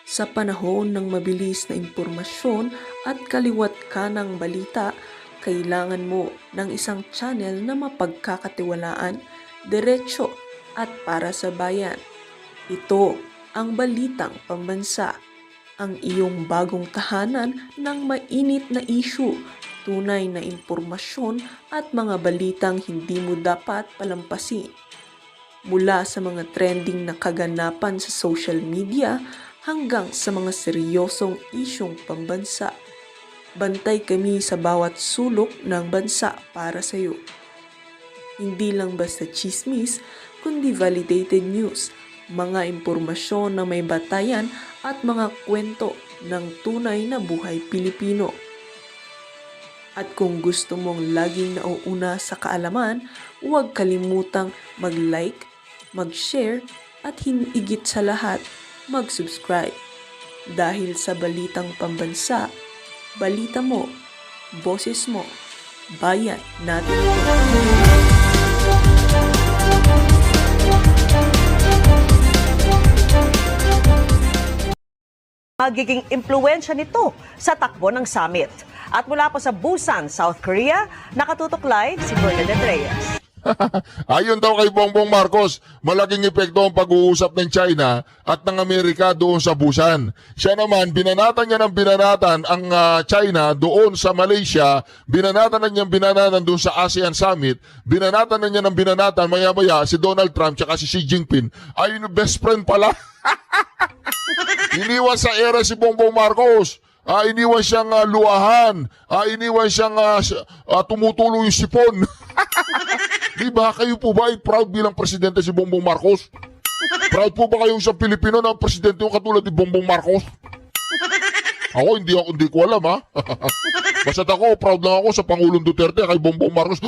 Sa panahon ng mabilis na impormasyon at kaliwat kanang balita, kailangan mo ng isang channel na mapagkakatiwalaan, diretso at para sa bayan. Ito ang Balitang Pambansa, ang iyong bagong tahanan ng mainit na issue, tunay na impormasyon at mga balitang hindi mo dapat palampasin. Mula sa mga trending na kaganapan sa social media hanggang sa mga seryosong isyong pambansa. Bantay kami sa bawat sulok ng bansa para sa iyo. Hindi lang basta chismis, kundi validated news, mga impormasyon na may batayan at mga kwento ng tunay na buhay Pilipino. At kung gusto mong laging nauuna sa kaalaman, huwag kalimutang mag-like, mag-share at higit sa lahat, mag-subscribe. Dahil sa Balitang Pambansa, balita mo, boses mo, bayan natin ito. Magiging impluwensya nito sa takbo ng summit. At mula po sa Busan, South Korea, nakatutok live si Bernadette Reyes. Ayon daw kay Bongbong Marcos, malaking epekto ang pag-uusap ng China at ng Amerika doon sa Busan. Siya naman, binanatan niya ng binanatan ang China doon sa Malaysia, binanatan na niya ng binanatan doon sa ASEAN Summit, binanatan na niya ng binanatan maya-maya si Donald Trump at si Xi Jinping. Ayun, best friend pala. Iniwan sa era si Bongbong Marcos. Iniwan siyang luahan. Iniwan siyang tumutulo yung sipon. Diba? Kayo po ba ay proud bilang presidente si Bongbong Marcos? Proud po ba kayo sa Pilipino na presidente yung katulad ni Bongbong Marcos? Ako, hindi ko alam, ha? Basta't ako, proud lang ako sa Pangulong Duterte kay Bongbong Marcos.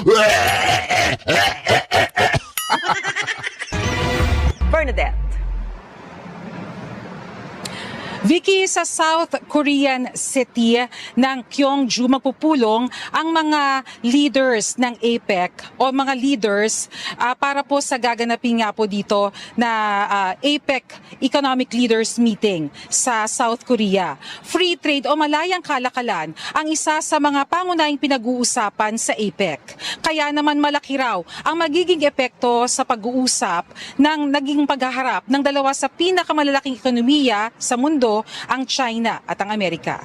Bernadette. Vicky, sa South Korean city ng Gyeongju magpupulong ang mga leaders ng APEC o mga leaders para po sa gaganapin nga po dito na APEC Economic Leaders Meeting sa South Korea. Free trade o malayang kalakalan ang isa sa mga pangunahing pinag-uusapan sa APEC. Kaya naman malaki raw ang magiging epekto sa pag-uusap ng naging paghaharap ng dalawa sa pinakamalalaking ekonomiya sa mundo, ang China at ang Amerika.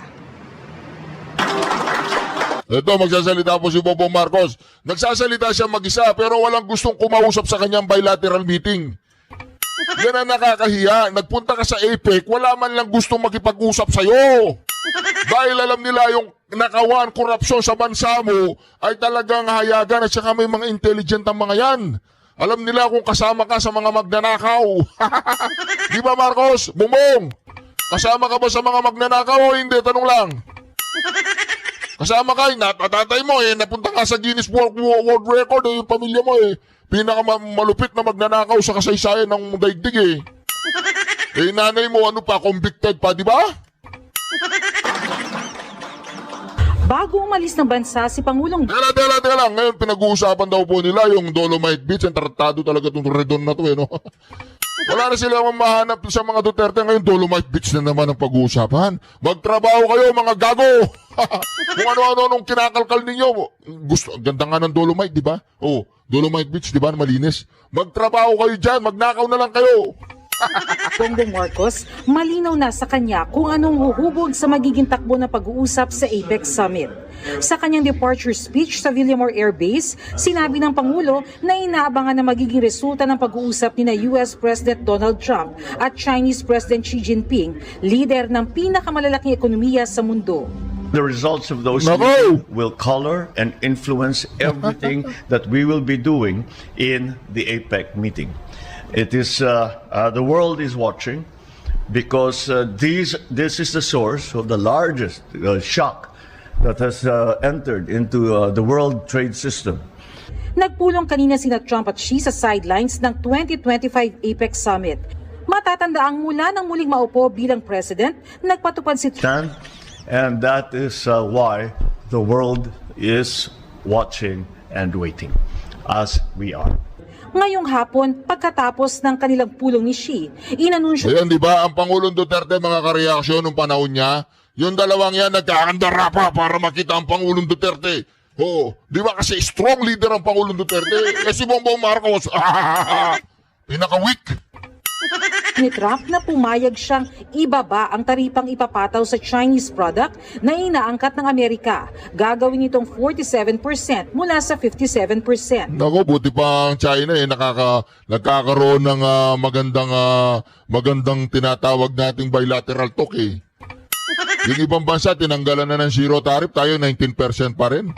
Ito, magsasalita po si Bongbong Marcos. Nagsasalita siya mag-isa pero walang gustong kumausap sa kanyang bilateral meeting. Yan ang nakakahiya. Nagpunta ka sa APEC, wala man lang gustong makipag-usap sa'yo. Dahil alam nila yung nakawan, korupsyon sa bansa mo ay talagang hayagan at saka may mga intelligent ang mga yan. Alam nila kung kasama ka sa mga magnanakaw. Di ba, Marcos? Bongbong! Kasama ka ba sa mga magnanakaw o hindi? Tanong lang. Kasama ka, natatay mo napunta ka sa Guinness World Record yung pamilya mo pinakamalupit na magnanakaw sa kasaysayan ng daigdig nanay mo convicted pa, di ba? Bago umalis ng bansa si Pangulong Teka lang. Ngayon pinag-uusapan daw po nila yung Dolomite Beach. Ang tratado talaga itong redon na to no? Wala na sila mahanap sa mga Duterte ngayon. Dolomite Beach na naman ang pag-uusapan. Magtrabaho kayo mga gago. Kung ano-ano nung kinakalkal ninyo. Ganda nga ng Dolomite, di ba? Oh, Dolomite Beach, di ba? Malinis. Magtrabaho kayo dyan. Magnakaw na lang kayo. Bongbong Marcos, malinaw na sa kanya kung anong huhubog sa magiging takbo na pag-uusap sa APEC Summit. Sa kanyang departure speech sa Villamor Air Base, sinabi ng Pangulo na inaabangan na magiging resulta ng pag-uusap ni US President Donald Trump at Chinese President Xi Jinping, leader ng pinakamalalaking ekonomiya sa mundo. The results of those meetings will color and influence everything that we will be doing in the APEC meeting. It is the world is watching because this is the source of the largest shock that has entered into the world trade system. Nagpulong kanina sina Trump at Xi sa sidelines ng 2025 APEC Summit. Matatandaang mula nang muling maupo bilang president, nagpatupad si Trump. And that is why the world is watching and waiting, as we are. ngayong hapon pagkatapos ng kanilang pulong ni Xi. Inanunsyo Ayan, di ba? Ang Pangulong Duterte, mga kareaksyon nung panahon niya, yung dalawang yan nagkakandara pa para makita ang Pangulong Duterte. Oo, di ba kasi strong leader ang Pangulong Duterte? Eh si Bongbong Marcos, pinaka-weak. ni Trump na pumayag siyang ibaba ang taripang ipapataw sa Chinese product na inaangkat ng Amerika. Gagawin itong 47% mula sa 57%. Nako, buti pa ang China nagkakaroon ng magandang tinatawag nating bilateral talk eh. Yung ibang bansa, tinanggalan na ng zero tariff, tayo 19% pa rin.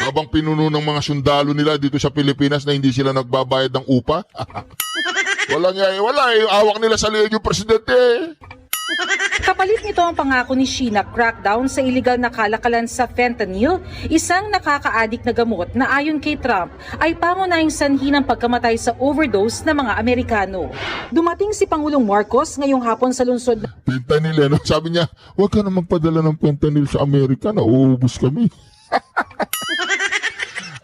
Habang pinuno ng mga sundalo nila dito sa Pilipinas na hindi sila nagbabayad ng upa. Wala yung awak nila sa liig yung presidente. Kapalit nito ang pangako ni Xi na crackdown sa illegal na kalakalan sa fentanyl, isang nakaka-addict na gamot na ayon kay Trump ay pangunahing sanhi ng pagkamatay sa overdose ng mga Amerikano. Dumating si Pangulong Marcos ngayong hapon sa lungsod ng Fentanyl, ano? Sabi niya, huwag ka na magpadala ng fentanyl sa Amerika, nauubos kami.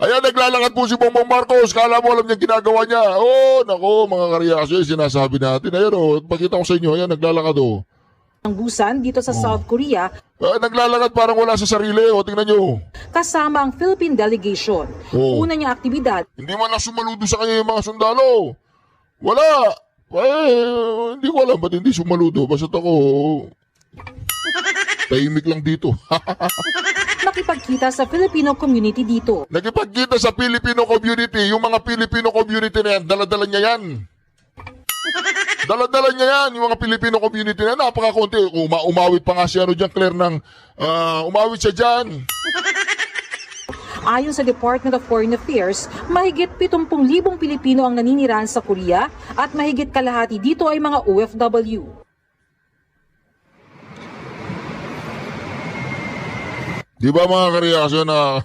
Ayan, naglalakad po si Bongbong Marcos. Kala mo alam niya ginagawa niya. Oh, nako, mga kareaksyon, sinasabi natin. Ayan, pakita ko sa inyo. Ayan, naglalakad, Busan dito sa South Korea naglalakad parang wala sa sarili. Tingnan nyo. kasama ang Philippine delegation. Una niyang aktibidad, Hindi man lang sumaludo sa kanya yung mga sundalo. Wala. Hindi ko alam ba't hindi sumaludo. Basta ako, tahimik lang dito. nakipagkita sa Filipino community dito. Nagipagkita sa Filipino community. Yung mga Filipino community na yan, daladala niya yan. Daladala niya yan, yung mga Filipino community na napakakunti. Umawit pa nga siya dyan, Claire, umawit siya dyan. Ayon sa Department of Foreign Affairs, mahigit 70,000 Pilipino ang naninirahan sa Korea at mahigit kalahati dito ay mga OFW. Di ba mga kareaksyon na...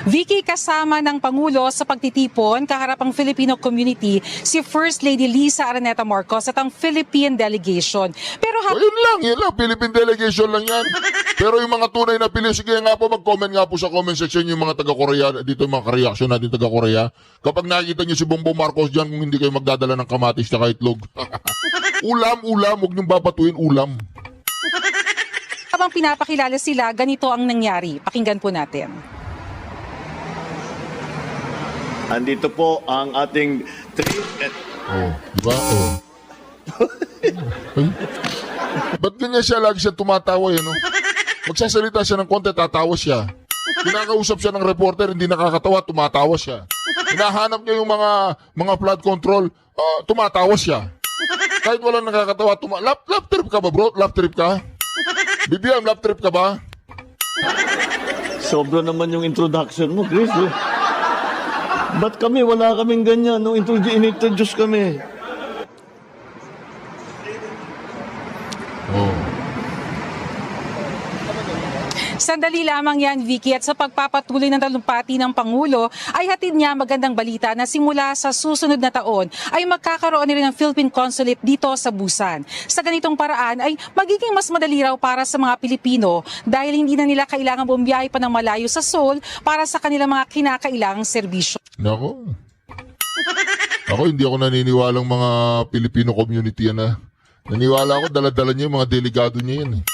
Vicky, kasama ng Pangulo sa pagtitipon kaharapang Filipino community si First Lady Lisa Araneta Marcos at ang Philippine delegation. Pero yun lang, Philippine delegation lang yan. Pero yung mga tunay na Pilipino, sige nga po, mag-comment nga po sa comment section yung mga taga-Korea, dito yung mga kareaksyon natin taga-Korea. Kapag nakikita nyo si Bongbong Marcos dyan, kung hindi kayo magdadala ng kamatis na itlog. Ulam, huwag nyong babatuin ulam. habang pinapakilala sila, ganito ang nangyari. Pakinggan po natin. Andito po ang ating Diba? Ay. Ba't ganyan siya? Lagi siya tumatawa no? Magsasalita siya ng konti, tatawa siya. Kinakausap siya ng reporter, hindi nakakatawa, tumatawa siya. Hinahanap niya yung mga flood control, tumatawa siya. Kahit walang nakakatawa, lap trip ka ba bro? Lap trip ka? Bibiam, lap trip ka ba? Sobra naman yung introduction mo, Chris. Ba't kami, wala kaming ganyan nung in-introduce kami? Sandali lamang yan, Vicky, at sa pagpapatuloy ng talumpati ng Pangulo ay hatid niya magandang balita na simula sa susunod na taon ay magkakaroon rin ng Philippine Consulate dito sa Busan. Sa ganitong paraan ay magiging mas madali raw para sa mga Pilipino dahil hindi na nila kailangan bumiyahe pa ng malayo sa Seoul para sa kanilang mga kinakailangang serbisyo. Nako. Ako hindi ako naniniwalang mga Filipino community yan Naniwala ako, dala-dala niya yung mga delegado niya yan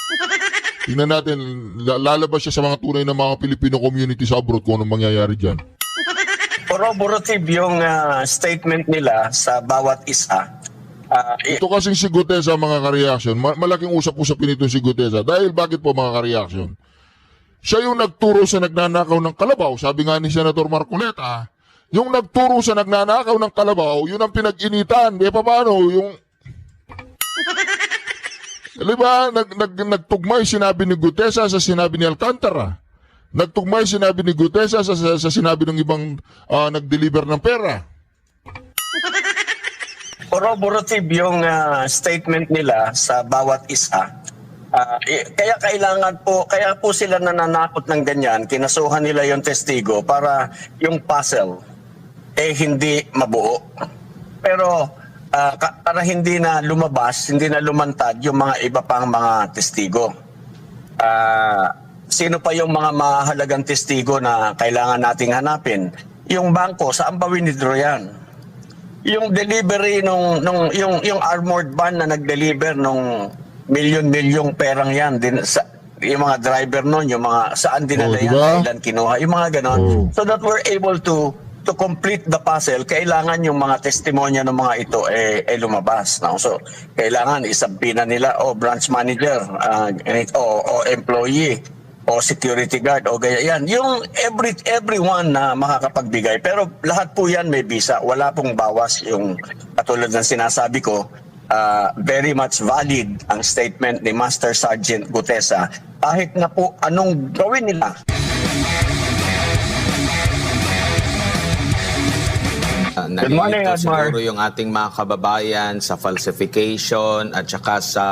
Tingnan natin, lalabas siya sa mga tunay na mga Filipino community sa abroad kung anong mangyayari dyan. Corroborative yung statement nila sa bawat isa. Ito kasing si Gutesa mga ka-reaction, malaking usap-usapin ito si Gutesa. Dahil bakit po mga ka-reaction? Siya yung nagturo sa nagnanakaw ng kalabaw. Sabi nga ni Senator Marcoleta, yung nagturo sa nagnanakaw ng kalabaw, yun ang pinag-initan. Di pa paano, yung... Diba, nagtugmay sinabi ni Gutesa sa sinabi ni Alcantara. Nagtugmay sinabi ni Gutesa sa sinabi ng ibang nag-deliver ng pera. Corroborative yung statement nila sa bawat isa. Kaya po sila nananakot ng ganyan, kinasuhan nila yung testigo para yung puzzle hindi mabuo. Pero para hindi na lumabas, hindi na lumantad yung mga iba pang mga testigo. Sino pa yung mga mahalagang testigo na kailangan nating hanapin? yung bangko, saan ba winidraw yan? Yung delivery yung armored van na nag-deliver nung milyon-milyong perang yan din sa yung mga driver noon, yung mga saan dinala yan, diba? kailan kinuha, yung mga ganon. So that we're able to complete the puzzle, kailangan yung mga testimonya ng mga ito lumabas. No? So, kailangan isabina nila branch manager, o employee, o security guard, o gaya yan. Yung everyone na makakapagbigay. Pero lahat po yan may visa. Wala pong bawas. Yung katulad ng sinasabi ko, very much valid ang statement ni Master Sergeant Gutesa. Kahit na po anong gawin nila, Good morning, nalilito Admar. siguro yung ating mga kababayan sa falsification at saka sa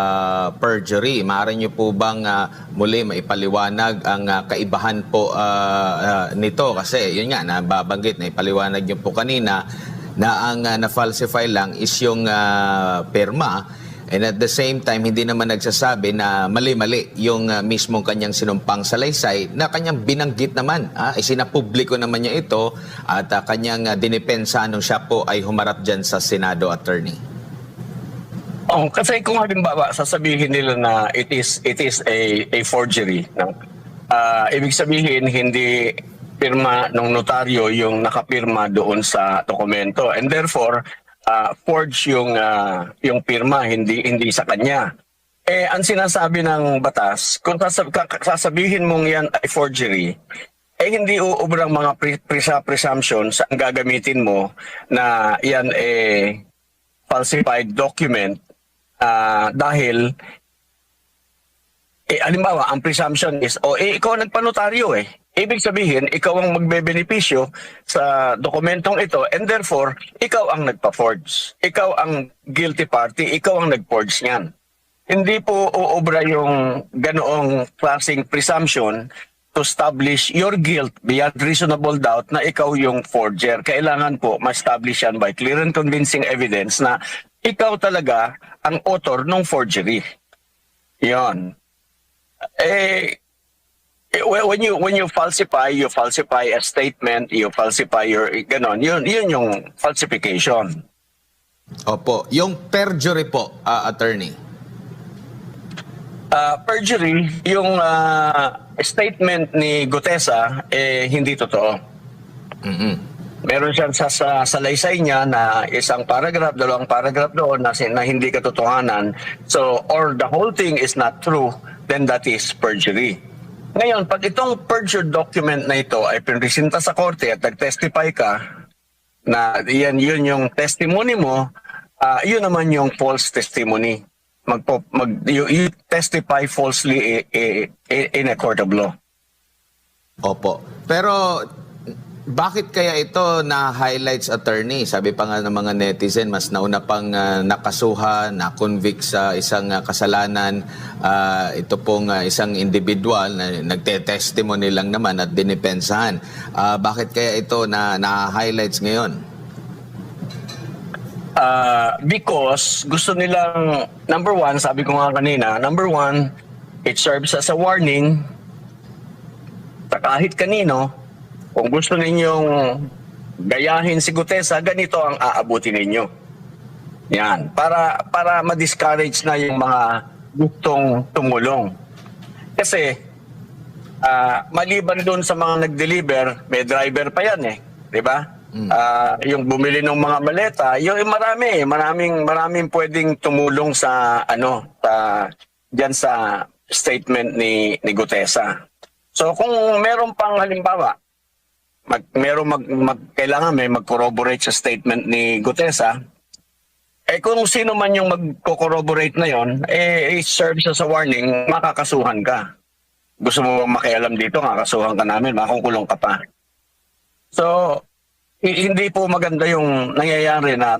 perjury. Maaari niyo po bang muli maipaliwanag ang kaibahan po nito? Kasi yun nga, nababanggit na ipaliwanag niyo po kanina na ang na-falsify lang is yung pirma. And at the same time, hindi naman nagsasabi na mali-mali yung mismong kanyang sinumpang salaysay na kanyang binanggit naman. Isinapubliko naman niya ito at kanyang dinipensa nung siya po ay humarap dyan sa Senado, attorney. Kasi kung halimbawa sasabihin nila na it is a forgery. No? Ibig sabihin hindi pirma ng notaryo yung nakapirma doon sa dokumento. And therefore, forge yung pirma, hindi sa kanya. Ang sinasabi ng batas, kung sasabihin mong yan ay forgery, hindi uubrang mga presumptions ang gagamitin mo na yan falsified document dahil halimbawa, ang presumption is, ikaw nagpanotaryo Ibig sabihin, ikaw ang magbebenepisyo sa dokumentong ito and therefore, ikaw ang nagpa-forge. Ikaw ang guilty party, ikaw ang nag-forge niyan. Hindi po uubra yung ganoong klaseng presumption to establish your guilt beyond reasonable doubt na ikaw yung forger. Kailangan po ma-establish yan by clear and convincing evidence na ikaw talaga ang author ng forgery. Yon. When you falsify a statement, you falsify your ganon, yun yung falsification. Opo. Yung perjury po, attorney. Perjury, yung statement ni Gutesa, hindi totoo. Mm-hmm. Meron siya sa salaysay niya na isang paragraph, dalawang paragraph doon na hindi katotohanan. So, or the whole thing is not true, then that is perjury. Ngayon, pag itong perjured document na ito ay pinresenta sa korte at nag-testify ka na yun yung testimony mo, yun naman yung false testimony. You testify falsely in a court of law. Opo. Pero bakit kaya ito na-highlights, attorney? Sabi pa nga ng mga netizen, mas nauna pang nakasuhan, na-convict sa isang kasalanan. Ito pong isang individual na nagte-testimony lang naman at dinipensahan. Bakit kaya ito na-highlights ngayon? Because gusto nilang, number one, sabi ko nga kanina, number one, it serves as a warning sa kahit kanino. Kung gusto ninyong gayahin si Gutesa, ganito ang aabuti ninyo. Yan. Para ma-discourage na yung mga gustong tumulong. Kasi, maliban doon sa mga nag-deliver, may driver pa yan di ba? Yung bumili ng mga maleta, yung maraming pwedeng tumulong sa diyan sa statement ni Gutesa. So kung meron pang halimbawa, kailangan may mag-corroborate sa statement ni Gutesa, kung sino man yung mag-corroborate na yon, it serves as a warning, makakasuhan ka. Gusto mo makialam dito, kakasuhan ka namin, makukulong ka pa. So, hindi po maganda yung nangyayari na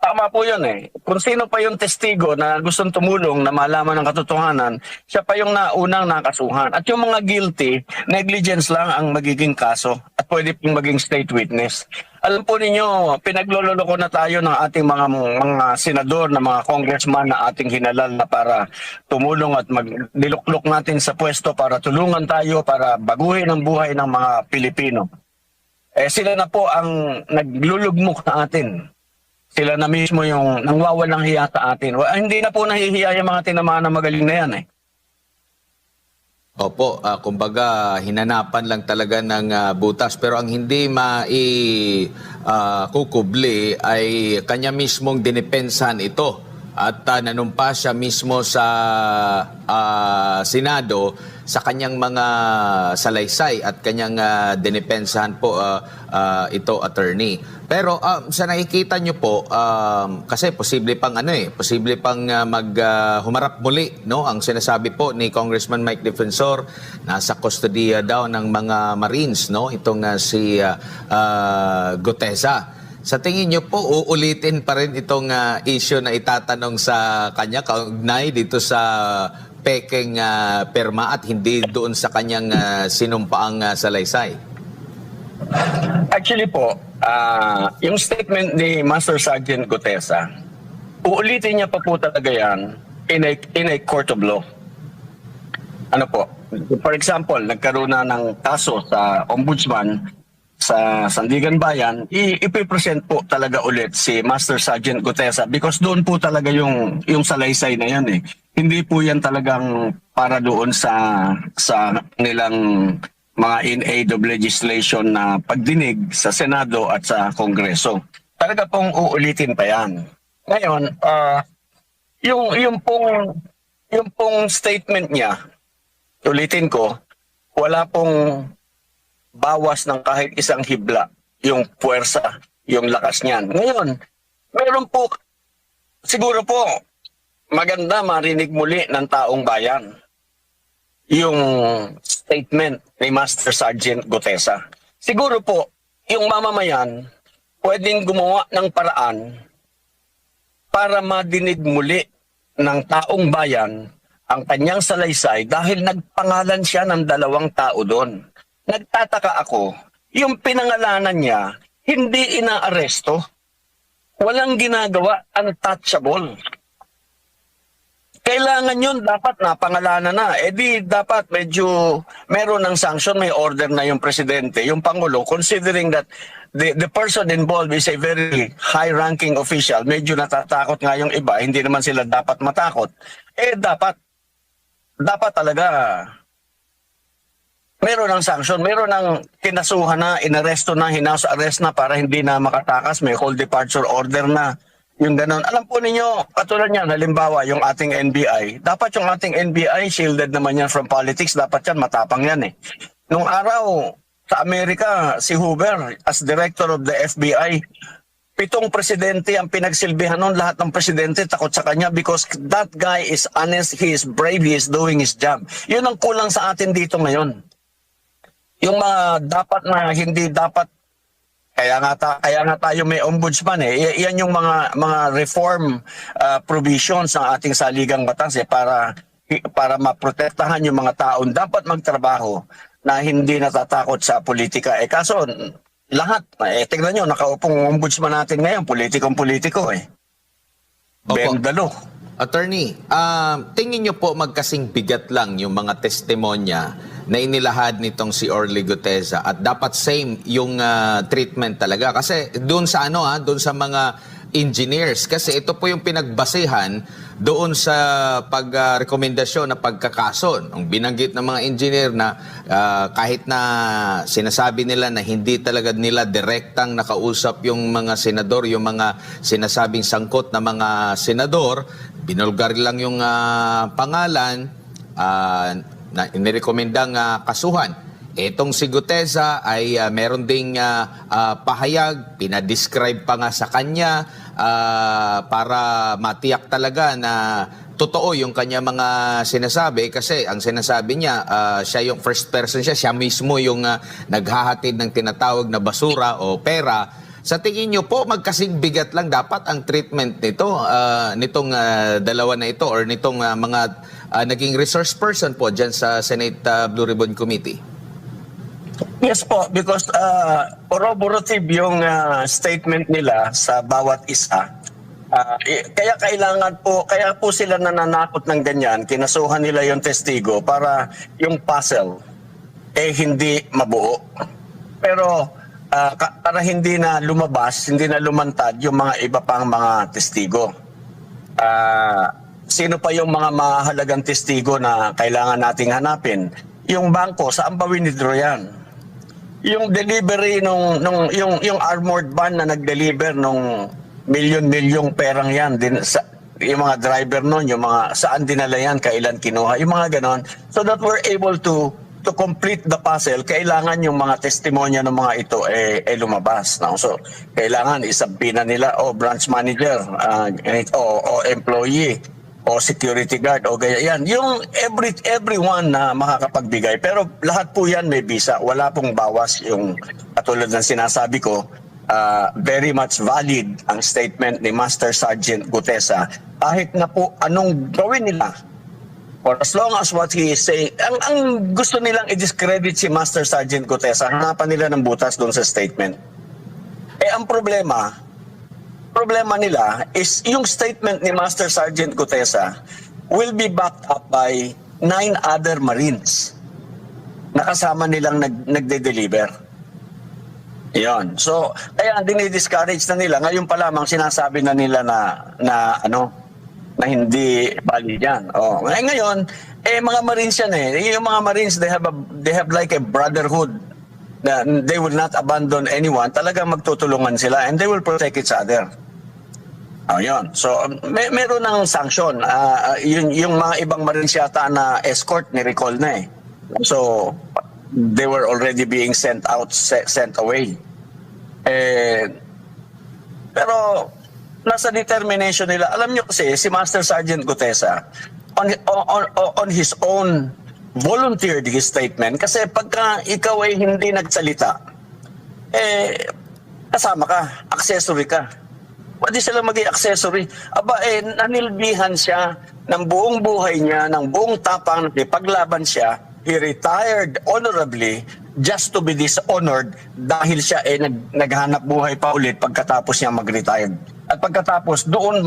tama po yun Kung sino pa yung testigo na gustong tumulong na malaman ng katotohanan, siya pa yung naunang nakasuhan. At yung mga guilty, negligence lang ang magiging kaso at pwede pong maging state witness. Alam po ninyo, pinagloloko na tayo ng ating mga senador, na mga congressman na ating hinalal na para tumulong at magdiluklok natin sa pwesto para tulungan tayo para baguhin ang buhay ng mga Pilipino. Sila na po ang naglulugmok sa atin. Sila na mismo yung nangwawalang hiya sa atin. Hindi na po nahihiya yung mga tinamaan na magaling na yan eh. Opo, kumbaga hinanapan lang talaga ng butas, pero ang hindi kukubli ay kanya mismong dinipensahan ito at nanumpa siya mismo sa Senado sa kanyang mga salaysay at kanyang dinipensahan po ito, attorney. Pero sa nakikita nyo po, kasi posible pang humarap muli, no? Ang sinasabi po ni Congressman Mike Defensor, nasa kustodiya daw ng mga Marines, no? Itong si Gutesa. Sa tingin nyo po, uulitin pa rin itong issue na itatanong sa kanya kaugnay dito sa pekeng perma at hindi doon sa kanyang sinumpaang salaysay? Actually po, yung statement ni Master Sergeant Gutesa, uulitin niya pa po talaga yan in a court of law. Ano po? For example, nagkaroon na ng kaso sa ombudsman sa Sandigan Bayan, ipipresent po talaga ulit si Master Sergeant Gutesa because doon po talaga yung salaysay na yan eh. Hindi po yan talagang para doon sa nilang mga in-aid of legislation na pagdinig sa Senado at sa Kongreso. Talaga pong uulitin pa yan. Ngayon, yung pong statement niya, ulitin ko, wala pong bawas ng kahit isang hibla yung puwersa, yung lakas niyan. Ngayon, meron po, siguro po, maganda marinig muli ng taong bayan yung statement ni Master Sergeant Gutesa. Siguro po, yung mamamayan, pwedeng gumawa ng paraan para madinig muli ng taong bayan ang kanyang salaysay dahil nagpangalan siya ng 2 tao doon. Nagtataka ako, yung pinangalanan niya, hindi inaaresto. Walang ginagawa, untouchable. Kailangan yun, dapat napangalanan na. Di dapat medyo meron ng sanction, may order na yung presidente, yung Pangulo, considering that the person involved is a very high-ranking official, medyo natatakot nga yung iba, hindi naman sila dapat matakot. Dapat talaga meron ng sanction, meron ng kinasuhan na, inaresto na, hinaus arrest na para hindi na makatakas, may whole departure order na, yung ganon. Alam po ninyo, katulad niyan, halimbawa, yung ating NBI, dapat yung ating NBI, shielded naman yan from politics, dapat yan, matapang yan eh. Nung araw, sa Amerika, si Hoover, as director of the FBI, 7 presidente ang pinagsilbihan nun, lahat ng presidente takot sa kanya because that guy is honest, he is brave, he is doing his job. Yun ang kulang sa atin dito ngayon. Yung mga dapat na hindi dapat, kaya nga tayo may ombudsman eh. Yan yung mga reform provisions ng ating saligang batas eh, para maprotektahan yung mga taon dapat magtrabaho na hindi natatakot sa politika. Kaso lahat, tingnan nyo, nakaupong ombudsman natin ngayon, politikong-politiko eh. Bendalo. Attorney, tingin nyo po magkasing bigat lang yung mga testimonya na inilahad nitong si Orly Gutesa at dapat same yung treatment talaga kasi doon sa doon sa mga engineers kasi ito po yung pinagbasehan doon sa pagrekomendasyon na pagkakaso. Ang binanggit ng mga engineer na kahit na sinasabi nila na hindi talaga nila direktang nakausap yung mga senador, yung mga sinasabing sangkot na mga senador, binulgar lang yung pangalan na inirekomendang kasuhan. Etong si Gutesa ay meron ding pahayag, pinadescribe pa nga sa kanya para matiyak talaga na totoo yung kanya mga sinasabi kasi ang sinasabi niya, siya yung first person siya mismo yung naghahatid ng tinatawag na basura o pera. Sa tingin niyo po, magkasing bigat lang dapat ang treatment nito, nitong dalawa na ito or nitong mga naging resource person po dyan sa Senate Blue Ribbon Committee? Yes po, because corroborative yung statement nila sa bawat isa. Kaya kaya po sila nananakot ng ganyan, kinasuhan nila yung testigo para yung puzzle hindi mabuo. Pero para hindi na lumabas, hindi na lumantad yung mga iba pang mga testigo. Sino pa yung mga mahalagang testigo na kailangan nating hanapin? Yung bangko, saan ba winidraw yan? Yung delivery yung armored van na nag-deliver nung milyon-milyong perang yan din sa yung mga driver nun, yung mga saan dinala yan, kailan kinuha, yung mga ganon. So that we're able to complete the puzzle, kailangan yung mga testimonya ng mga ito lumabas. No? So, kailangan isabina nila, branch manager, o employee, o security guard, o gaya yan. Yung everyone na makakapagbigay. Pero lahat po yan may visa. Wala pong bawas yung katulad ng sinasabi ko, very much valid ang statement ni Master Sergeant Gutesa. Kahit na po anong gawin nila, for as long as what he is saying, ang gusto nilang i-discredit si Master Sergeant Gutesa, hanapan nila ng butas doon sa statement. Ang problema nila is yung statement ni Master Sergeant Gutesa will be backed up by 9 other Marines na kasama nilang nagde-deliver. Yon. So, kaya dinidiscourage na nila. Ngayon pa lamang sinasabi na nila na hindi valid yan. Ngayon, mga Marines yan Yung mga Marines, they have like a brotherhood na they will not abandon anyone. Talagang magtutulungan sila and they will protect each other. Yun. So, meron ng sanction. Yung mga ibang Marines yata na escort, ni-recall na So, they were already being sent away. Pero, nasa determination nila. Alam nyo kasi, si Master Sergeant Gutesa, on his own, volunteered his statement. Kasi pagka ikaw ay hindi nagsalita, kasama ka, accessory ka. Pwede sila maging accessory. Nanilbihan siya ng buong buhay niya, ng buong tapang, paglaban siya, he retired honorably just to be dishonored dahil siya naghanap buhay pa ulit pagkatapos niya mag-retired. At pagkatapos, doon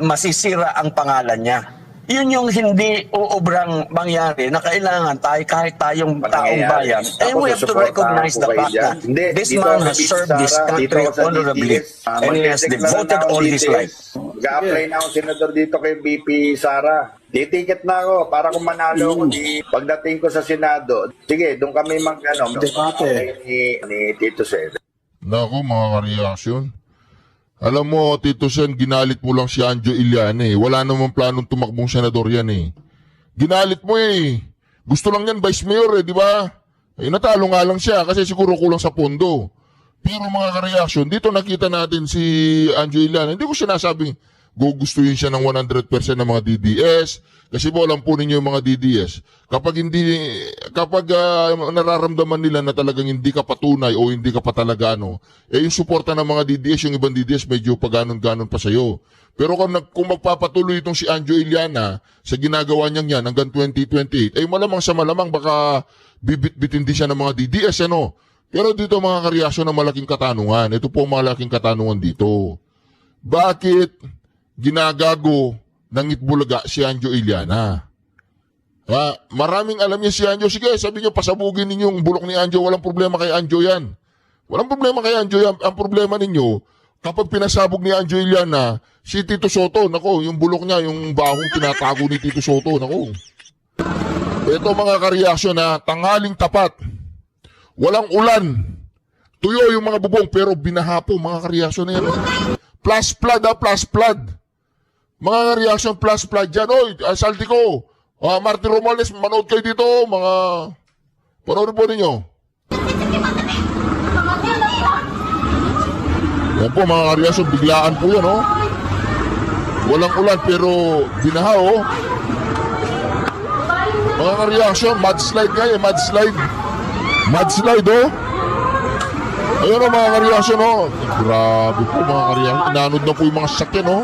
masisira ang pangalan niya. Yun yung hindi uubrang mangyari na kailangan kahit tayong taong bayan. We have to recognize the fact that this man has served this country honorably and he has devoted all his life. Mag-a-apply na akong senador dito kay BP Sara. Titiket na ako para kung manalo ako pagdating ko sa Senado. Sige, doon kami ni Tito Sen. Nako, mga kareaksyon. Alam mo, Tito Sen, ginalit mo lang si Anjo Iliana Wala namang planong tumakbong senador yan Ginalit mo Gusto lang yan, Vice Mayor di ba? Natalo nga lang siya kasi siguro kulang sa pondo. Pero mga kareaksyon, dito nakita natin si Anjo Iliana. Hindi ko sinasabing gugustuhin siya ng 100% ng mga DDS. Kasi po alam po ninyo yung mga DDS. Kapag nararamdaman nila na talagang hindi ka patunay o hindi ka pa talaga yung suporta ng mga DDS, yung ibang DDS medyo paganon-ganon pa sa'yo. Pero kung magpapatuloy itong si Anjo Iliana sa ginagawa niya yan hanggang 2028, malamang sa malamang baka bibit-bitin din siya ng mga DDS, Pero dito mga kareaksyon ng malaking katanungan. Ito po ang malaking katanungan dito. Bakit ginagago ng Itbulaga si Anjo Iliana? Maraming alam niya si Anjo. Sige, sabi niyo, pasabugin ninyo yung bulok ni Anjo. Walang problema kay Anjo yan. Walang problema kay Anjo yan. Ang problema ninyo, kapag pinasabog ni Anjo Iliana, si Tito Soto, yung bulok niya, yung bahong tinatago ni Tito Soto, Ito mga kareaksyon tanghaling tapat. Walang ulan. Tuyo yung mga bubong, pero binahapo mga kareaksyon na yan. Plus flood, plus flood. Mga reaction plus flood dyan. Saltico, Martin Romales, manood kayo dito. Panood po ninyo. Yan po mga reaction, biglaan po yan, Walang ulan pero binaha, Mga reaction, mudslide nga mudslide. Mudslide, Ayun mga reaction, Grabe po mga reaction. Inanod na po yung mga sakyan,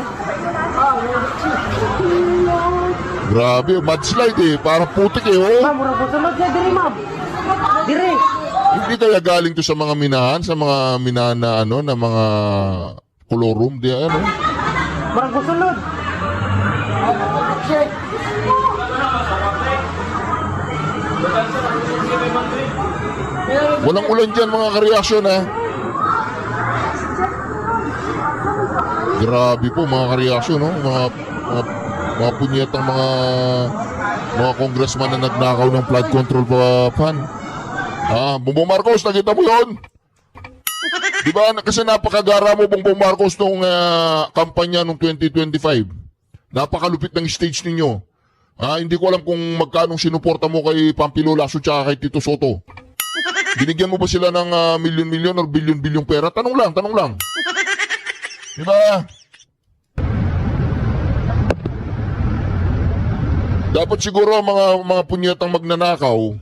Grabe, mudslide Parang putik Murag busunod na diri, ma'am. Diri. Hindi kaya galing to sa mga minahan, sa mga minahan na na mga colorum, Murag busunod. Walang ulan dyan mga kareaksyon Grabe po mga kareaksyon, no? Mga punyetang mga congressman na nagnakaw ng flood control fan. Bongbong Marcos, nakita mo yun? Di ba? Kasi napakagara mo, Bongbong Marcos, nung kampanya nung 2025. Napakalupit ng stage ninyo. Hindi ko alam kung magkano sinuporta mo kay Pampilo Lacson tsaka kay Tito Soto. Binigyan mo ba sila ng milyon-milyon or bilyon-bilyong pera? Tanong lang. Di ba? Dapat siguro mga punyetang magnanakaw,